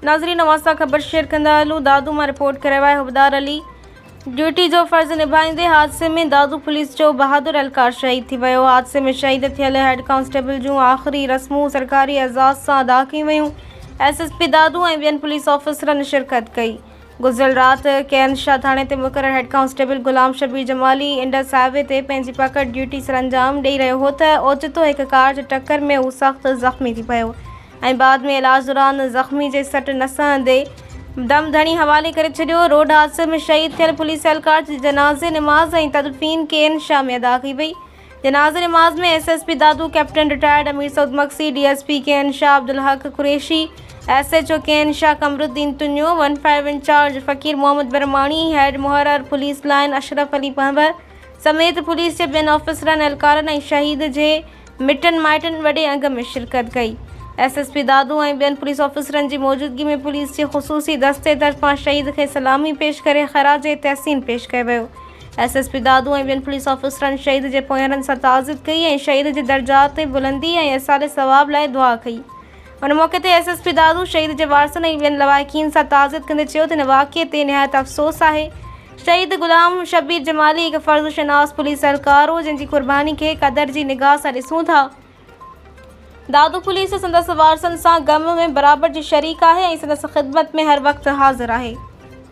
नाज़रीन अवां ख़बर शेयर कंदा हलूं। दादू मां रिपोर्ट करायो आहे हुबदार अली ड्यूटी जो फ़र्ज़ निभाईंदे हादसे में दादू पुलिस जो बहादुर एहलकार शहीद थी वियो। हादसे में शहीद थियल हेड कांस्टेबल जूं आख़िरी रस्मूं सरकारी एज़ाज़ सां अदा कयूं वयूं। एसएसपी दादू ऐं ॿियनि पुलिस ऑफिसरनि शिरकत कई। गुज़िरियल राति केनशाह थाणे ते मुक़रर हेड कांस्टेबल गुलाम शबीर जमाली इंडस हाईवे ते पंहिंजी पकड़ ड्यूटी सरअंजाम ॾेई रहियो हो त ओचितो हिक कार जी टक्कर में हू सख़्त ज़ख़्मी थी पियो ऐं बाद में इलाज दौरान ज़ख़्मी जे सट न सहंदे दम धणी हवाले करे छॾियो। रोड हादसे में शहीद थियल पुलिस एहलकार जी जनाज़े नमाज़ ऐं तदफ़ीन केनशाह में अदा कई वई। जनाज़े नमाज़ में एसएसपी दादू, कैप्टन रिटायर्ड अमीर Saud Maksi, DSP केनशाह Abdul Haq Qureshi, SHO केनशाह Kamruddin तुन्यो, 15 in charge फ़कीर मोहम्मद बरमाणी, हेड मुहर्रर police line Ashraf Ali power समेत पुलिस जे ॿियनि ऑफिसरनि एहलकारनि ऐं शहीद जे मिटनि माइटनि वॾे अंग में शिरकत कई। एसएसपी दादू ऐं ॿियनि पुलिस ऑफिसरनि जी मौजूदगी में पुलिस जे ख़ुसूसी दस्ते तरफ़ां शहीद खे सलामी पेश करे ख़राज तहसीन पेश कयो वियो। एसएसपी दादू ऐं ॿियनि पुलिस ऑफिसरनि शहीद जे पोयरनि सां ताज़ियत कई ऐं शहीद जे दर्जात ते बुलंदी ऐं असाले सवाब लाइ दुआ कई। उन मौक़े ते एसएसपी दादू शहीद जे वारसनि ऐं ॿियनि लवाहिकीन सां ताज़ियत कंदे चयो त हिन वाक़िए ते निहायत अफ़सोस आहे। शहीद गुलाम शबीर जमाली हिकु फ़र्ज़ शनास पुलिस एहलकार हो जंहिंजी क़ुर्बानी खे क़दर जी निगाह सां ॾिसूं था। दादू पुलिस संदसि वारसनि सां ग़म में बराबरि जी शरीक आहे ऐं संदसि ख़िदमत में हर वक़्तु हाज़िर आहे।